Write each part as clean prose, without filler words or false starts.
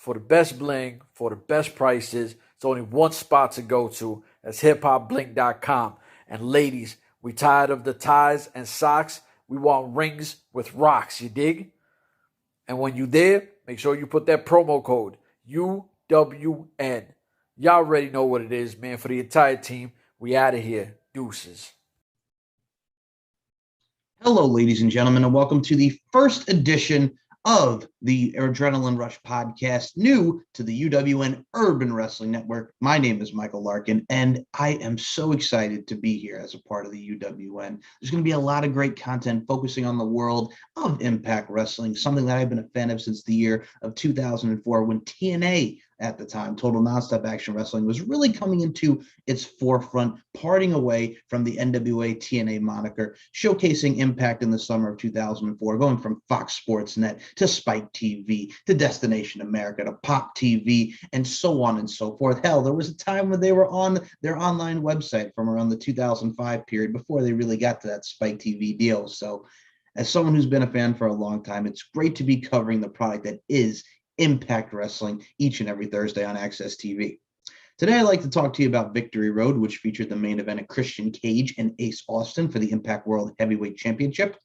for the best bling, for the best prices. It's only one spot to go to. That's hiphopblink.com. And ladies, we tired of the ties and socks. We want rings with rocks, you dig? And when you there, make sure you put that promo code UWN. Y'all already know what it is, man. For the entire team, we out of here. Deuces. Hello, ladies and gentlemen, and welcome to the first edition of the Adrenaline Rush podcast, new to the UWN Urban Wrestling Network. My name is Michael Larkin, and I am so excited to be here as a part of the UWN. There's going to be a lot of great content focusing on the world of Impact Wrestling, something that I've been a fan of since the year of 2004 when TNA at the time, Total Nonstop Action Wrestling, was really coming into its forefront, parting away from the NWA TNA moniker, showcasing Impact in the summer of 2004, going from Fox Sports Net to Spike TV to Destination America to Pop TV and so on and so forth. Hell, there was a time when they were on their online website from around the 2005 period before they really got to that Spike TV deal. So as someone who's been a fan for a long time, it's great to be covering the product that is Impact Wrestling each and every Thursday on Access TV. Today, I'd like to talk to you about Victory Road, which featured the main event of Christian Cage and Ace Austin for the Impact World Heavyweight Championship.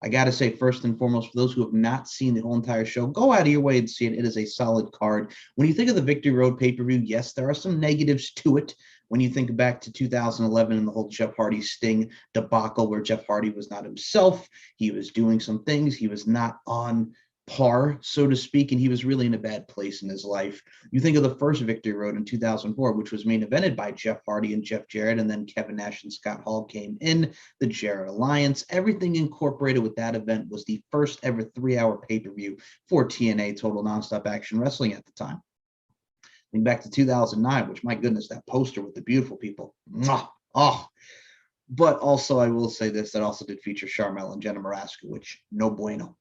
I got to say, first and foremost, for those who have not seen the whole entire show, go out of your way and see it. It is a solid card. When you think of the Victory Road pay-per-view, yes, there are some negatives to it. When you think back to 2011 and the whole Jeff Hardy Sting debacle where Jeff Hardy was not himself, he was doing some things, he was not on par, so to speak, and he was really in a bad place in his life. You think of the first Victory Road in 2004, which was main evented by Jeff Hardy and Jeff Jarrett, and then Kevin Nash and Scott Hall came in, the Jarrett Alliance. Everything incorporated with that event was the first ever 3-hour pay-per-view for TNA, Total Nonstop Action Wrestling at the time. Think back to 2009, which, my goodness, that poster with the beautiful people. Mwah! Oh. But also, I will say this, that also did feature Sharmell and Jenna Maraska, which, no bueno.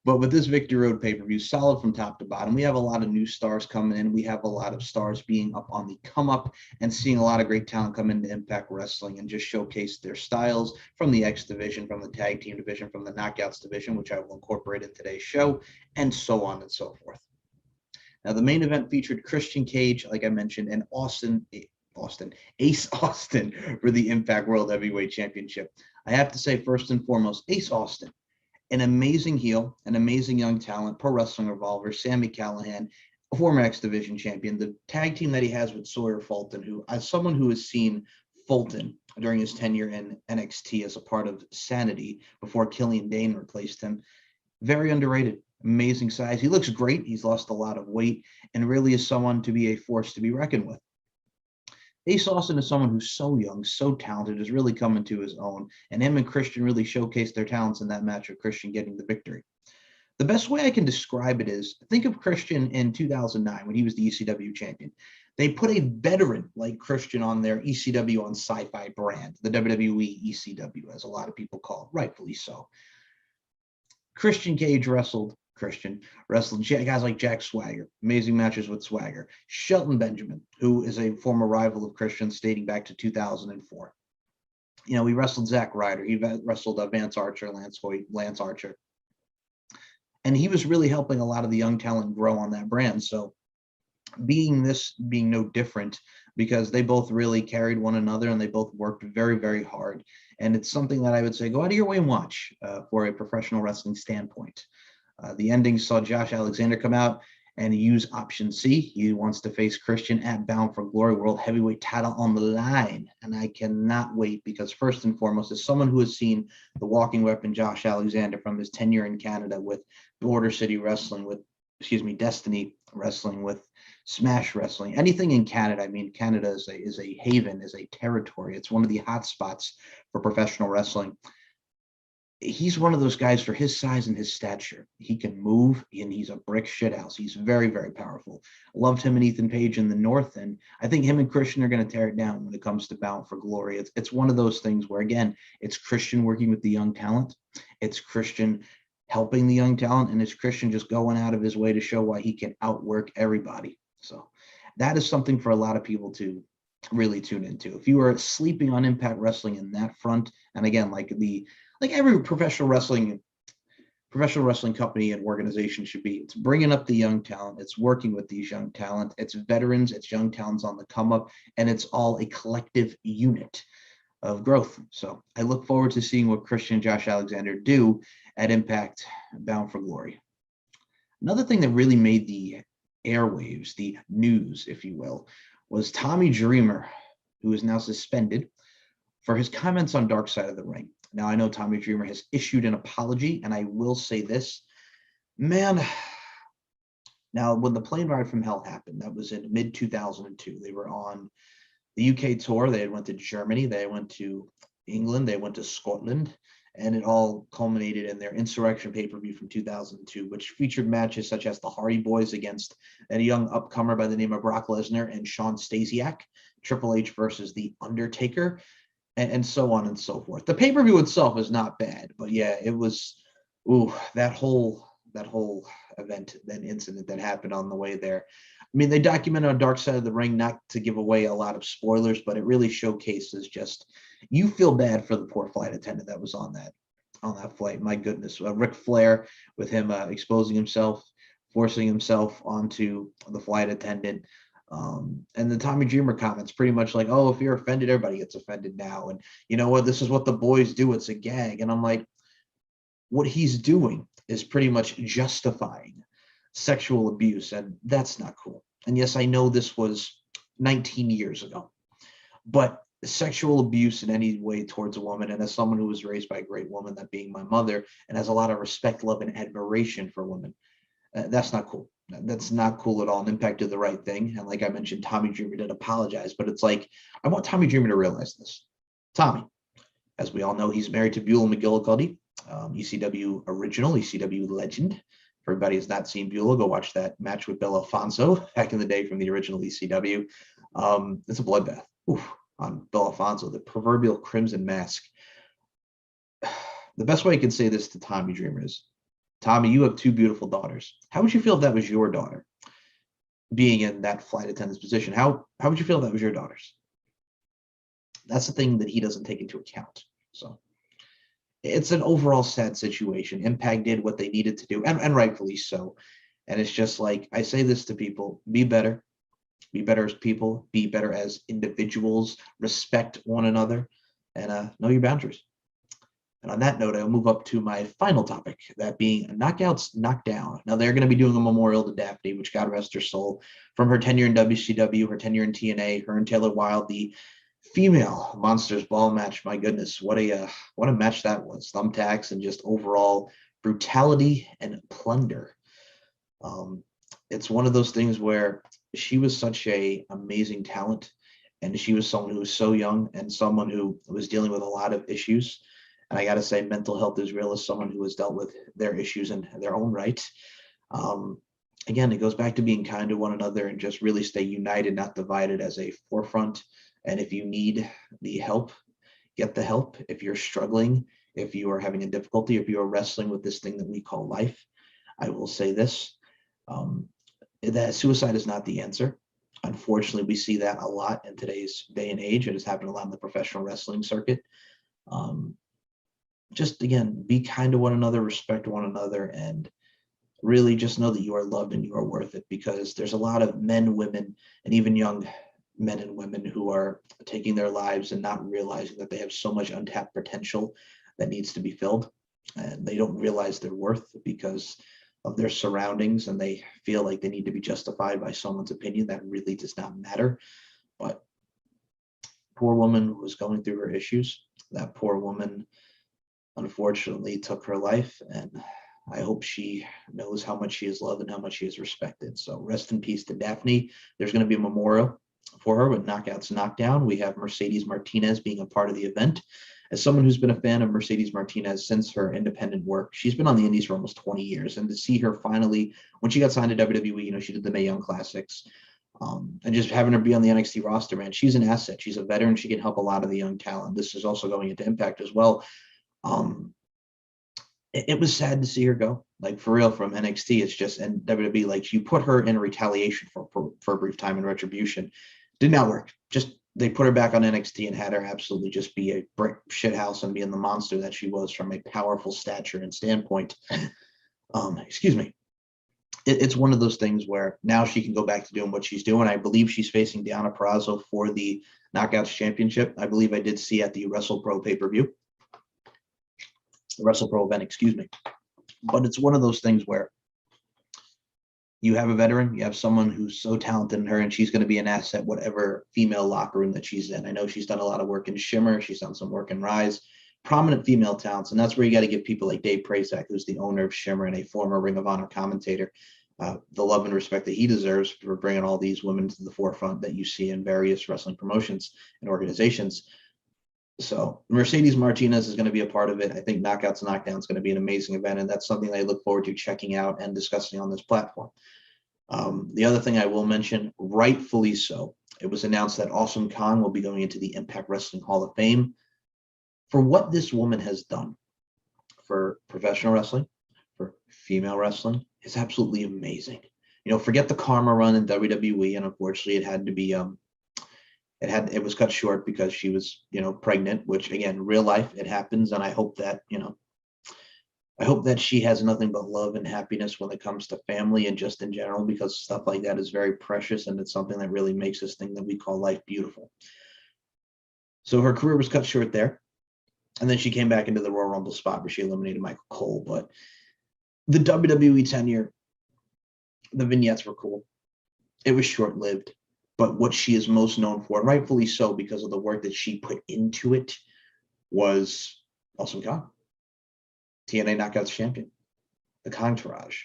But with this Victory Road pay-per-view, solid from top to bottom. We have a lot of new stars coming in. We have a lot of stars being up on the come-up and seeing a lot of great talent come into Impact Wrestling and just showcase their styles from the X Division, from the Tag Team Division, from the Knockouts Division, which I will incorporate in today's show, and so on and so forth. Now, the main event featured Christian Cage, like I mentioned, and Ace Austin for the Impact World Heavyweight Championship. I have to say, first and foremost, Ace Austin, an amazing heel, an amazing young talent, Pro Wrestling Revolver, Sami Callihan, a former X Division champion, the tag team that he has with Sawyer Fulton, who, as someone who has seen Fulton during his tenure in NXT as a part of Sanity before Killian Dane replaced him, very underrated, amazing size. He looks great. He's lost a lot of weight and really is someone to be a force to be reckoned with. Ace Austin is someone who's so young, so talented, is really coming to his own, and him and Christian really showcased their talents in that match with Christian getting the victory. The best way I can describe it is, think of Christian in 2009 when he was the ECW champion. They put a veteran like Christian on their ECW on Sci-Fi brand, the WWE ECW, as a lot of people call it, rightfully so. Christian Cage wrestled guys like Jack Swagger, amazing matches with Swagger. Shelton Benjamin, who is a former rival of Christian's dating back to 2004. You know, he wrestled Zack Ryder. He wrestled Lance Archer. And he was really helping a lot of the young talent grow on that brand. So being no different, because they both really carried one another and they both worked very, very hard. And it's something that I would say, go out of your way and watch for a professional wrestling standpoint. The ending saw Josh Alexander come out and use option C. He wants to face Christian at Bound for Glory World Heavyweight title on the line. And I cannot wait because first and foremost, as someone who has seen the walking weapon Josh Alexander from his tenure in Canada with Border City Wrestling, with Destiny Wrestling, with Smash Wrestling, anything in Canada. I mean, Canada is a haven, is a territory. It's one of the hot spots for professional wrestling. He's one of those guys for his size and his stature. He can move, and he's a brick shithouse. He's very, very powerful. Loved him and Ethan Page in the North, and I think him and Christian are going to tear it down when it comes to Bound for Glory. It's one of those things where, again, it's Christian working with the young talent. It's Christian helping the young talent, and it's Christian just going out of his way to show why he can outwork everybody. So that is something for a lot of people to really tune into. If you are sleeping on Impact Wrestling in that front, and again, like every professional wrestling professional wrestling company and organization should be. It's bringing up the young talent. It's working with these young talent. It's veterans. It's young talents on the come up, and it's all a collective unit of growth. So I look forward to seeing what Christian and Josh Alexander do at Impact, Bound for Glory. Another thing that really made the airwaves, the news, if you will, was Tommy Dreamer, who is now suspended for his comments on Dark Side of the Ring. Now, I know Tommy Dreamer has issued an apology, and I will say this, man. Now, when the plane ride from hell happened, that was in mid-2002. They were on the UK tour. They went to Germany. They went to England. They went to Scotland. And it all culminated in their Insurrection pay-per-view from 2002, which featured matches such as the Hardy Boys against a young upcomer by the name of Brock Lesnar and Shawn Stasiak, Triple H versus The Undertaker, and so on and so forth. The pay-per-view itself is not bad, but yeah, it was, that whole event, that incident that happened on the way there. I mean, they documented on Dark Side of the Ring, not to give away a lot of spoilers, but it really showcases just, you feel bad for the poor flight attendant that was on that flight. My goodness, Ric Flair with him exposing himself, forcing himself onto the flight attendant. And the Tommy Dreamer comments pretty much like, oh, if you're offended, everybody gets offended now. And you know what? This is what the boys do. It's a gag. And I'm like, what he's doing is pretty much justifying sexual abuse. And that's not cool. And yes, I know this was 19 years ago, but sexual abuse in any way towards a woman, and as someone who was raised by a great woman, that being my mother, and has a lot of respect, love, and admiration for women, that's not cool. That's not cool at all. And Impact did the right thing. And like I mentioned, Tommy Dreamer did apologize, but it's like, I want Tommy Dreamer to realize this. Tommy, as we all know, he's married to Beulah McGillicuddy, ECW original, ECW legend. For everybody who's not seen Beulah, go watch that match with Bill Alfonso back in the day from the original ECW. It's a bloodbath on Bill Alfonso, the proverbial crimson mask. The best way I can say this to Tommy Dreamer is, Tommy, you have two beautiful daughters. How would you feel if that was your daughter being in that flight attendant's position? How would you feel if that was your daughters? That's the thing that he doesn't take into account. So it's an overall sad situation. Impact did what they needed to do, and rightfully so. And it's just like, I say this to people, be better as people, be better as individuals, respect one another, and know your boundaries. And on that note, I'll move up to my final topic, that being knockouts, knockdown. Now, they're going to be doing a memorial to Daphne, which God rest her soul, from her tenure in WCW, her tenure in TNA, her and Taylor Wilde, the female Monsters Ball match. My goodness, what a match that was. Thumbtacks and just overall brutality and plunder. It's one of those things where she was such a amazing talent, and she was someone who was so young and someone who was dealing with a lot of issues. And I got to say, mental health is real, as someone who has dealt with their issues in their own right. Again, it goes back to being kind to one another and just really stay united, not divided, as a forefront. And if you need the help, get the help. If you're struggling, if you are having a difficulty, if you are wrestling with this thing that we call life, I will say this, that suicide is not the answer. Unfortunately, we see that a lot in today's day and age. It has happened a lot in the professional wrestling circuit. Just, again, be kind to one another, respect one another, and really just know that you are loved and you are worth it, because there's a lot of men, women, and even young men and women who are taking their lives and not realizing that they have so much untapped potential that needs to be filled, and they don't realize their worth because of their surroundings, and they feel like they need to be justified by someone's opinion that really does not matter. But poor woman was going through her issues. That poor woman unfortunately took her life, and I hope she knows how much she is loved and how much she is respected. So rest in peace to Daphne. There's going to be a memorial for her with Knockouts Knockdown. We have Mercedes Martinez being a part of the event. As someone who's been a fan of Mercedes Martinez since her independent work, she's been on the indies for almost 20 years. And to see her finally, when she got signed to WWE, she did the Mae Young Classics. And just having her be on the NXT roster, man, she's an asset. She's a veteran. She can help a lot of the young talent. This is also going into Impact as well. It was sad to see her go, like, for real, from NXT. It's just, and WWE, like, you put her in retaliation for a brief time in Retribution. Did not work. Just they put her back on NXT and had her absolutely just be a brick shithouse and being the monster that she was from a powerful stature and standpoint. Excuse me. It's one of those things where now she can go back to doing what she's doing. I believe she's facing Deonna Purrazzo for the Knockouts Championship. I believe I did see at the WrestlePro pay-per-view. WrestlePro event, excuse me. But it's one of those things where you have a veteran, you have someone who's so talented in her, and she's going to be an asset, whatever female locker room that she's in. I know she's done a lot of work in Shimmer. She's done some work in Rise. Prominent female talents, and that's where you got to give people like Dave Prazak, who's the owner of Shimmer and a former Ring of Honor commentator, the love and respect that he deserves for bringing all these women to the forefront that you see in various wrestling promotions and organizations. So Mercedes Martinez is going to be a part of it. I think Knockouts and Knockdowns is going to be an amazing event, and that's something I look forward to checking out and discussing on this platform. The other thing I will mention, rightfully so, it was announced that Awesome Kong will be going into the Impact Wrestling Hall of Fame. For what this woman has done for professional wrestling, for female wrestling, is absolutely amazing. You know, forget the Karma run in WWE, and unfortunately it had to be it was cut short because she was, pregnant, which again, real life, it happens. And I hope that, she has nothing but love and happiness when it comes to family and just in general, because stuff like that is very precious. And it's something that really makes this thing that we call life beautiful. So her career was cut short there. And then she came back into the Royal Rumble spot where she eliminated Michael Cole. But the WWE tenure, the vignettes were cool. It was short-lived. But what she is most known for, and rightfully so because of the work that she put into it, was Awesome Kong, TNA Knockouts champion, the Kongtourage.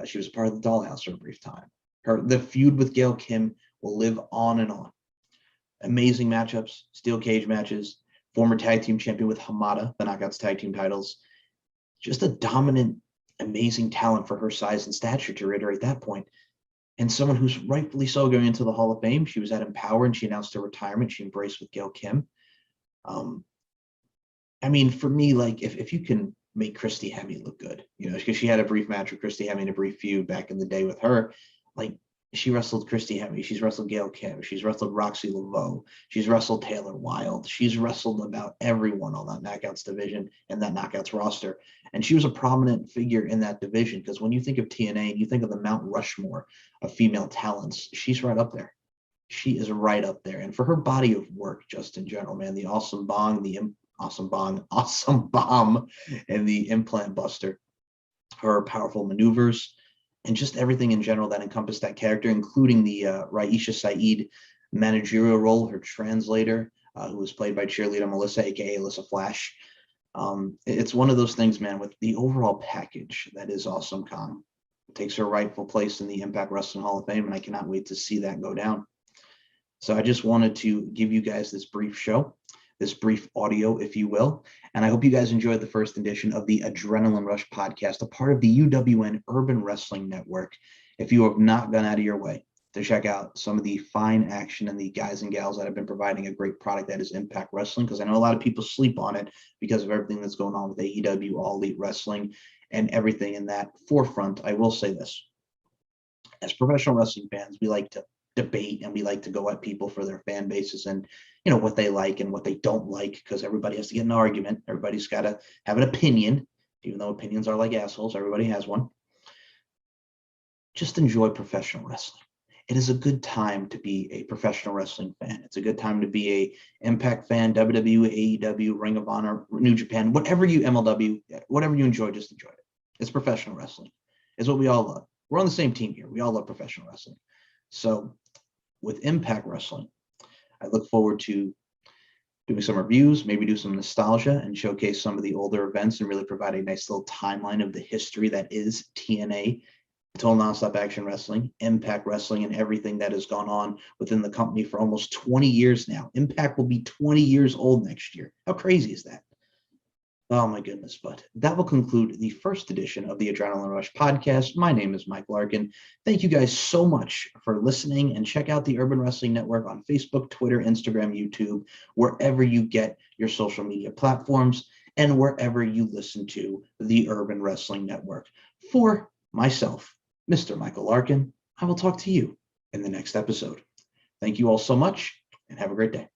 She was a part of the Dollhouse for a brief time. The feud with Gail Kim will live on and on. Amazing matchups, steel cage matches, former tag team champion with Hamada, the Knockouts tag team titles. Just a dominant, amazing talent for her size and stature, to reiterate that point. And someone who's rightfully so going into the Hall of Fame. She was at Empower and she announced her retirement. She embraced with Gail Kim. For me, like if you can make Christy Hemme look good, because she had a brief match with Christy Hemme and a brief feud back in the day with her. Like, she wrestled Christy Hemme. She's wrestled Gail Kim. She's wrestled Roxy Laveau. She's wrestled Taylor Wilde. She's wrestled about everyone on that Knockouts division and that Knockouts roster. And she was a prominent figure in that division, because when you think of TNA and you think of the Mount Rushmore of female talents, she's right up there. She is right up there. And for her body of work, just in general, man, the Awesome Bomb, and the Implant Buster, her powerful maneuvers, and just everything in general that encompassed that character, including the Raisha Saeed managerial role, her translator, who was played by cheerleader Melissa, aka Alyssa Flash. It's one of those things, man, with the overall package that is Awesome Kong. It takes her rightful place in the Impact Wrestling Hall of Fame, and I cannot wait to see that go down. So I just wanted to give you guys this brief show, this brief audio, if you will. And I hope you guys enjoyed the first edition of the Adrenaline Rush podcast, a part of the UWN Urban Wrestling Network. If you have not gone out of your way to check out some of the fine action and the guys and gals that have been providing a great product that is Impact Wrestling, because I know a lot of people sleep on it because of everything that's going on with AEW, All Elite Wrestling, and everything in that forefront, I will say this. As professional wrestling fans, we like to debate and we like to go at people for their fan bases and what they like and what they don't like, because everybody has to get an argument. Everybody's got to have an opinion, even though opinions are like assholes. Everybody has one. Just enjoy professional wrestling. It is a good time to be a professional wrestling fan. It's a good time to be a Impact fan, WWE, AEW, Ring of Honor, New Japan, whatever you, MLW, whatever you enjoy, just enjoy it. It's professional wrestling. It's what we all love. We're on the same team here. We all love professional wrestling. So with Impact Wrestling, I look forward to doing some reviews, maybe do some nostalgia and showcase some of the older events and really provide a nice little timeline of the history that is TNA, Total Nonstop Action Wrestling, Impact Wrestling, and everything that has gone on within the company for almost 20 years now. Impact will be 20 years old next year. How crazy is that? Oh my goodness. But that will conclude the first edition of the Adrenaline Rush podcast. My name is Mike Larkin. Thank you guys so much for listening, and check out the Urban Wrestling Network on Facebook, Twitter, Instagram, YouTube, wherever you get your social media platforms, and wherever you listen to the Urban Wrestling Network. For myself, Mr. Michael Larkin, I will talk to you in the next episode. Thank you all so much. and have a great day.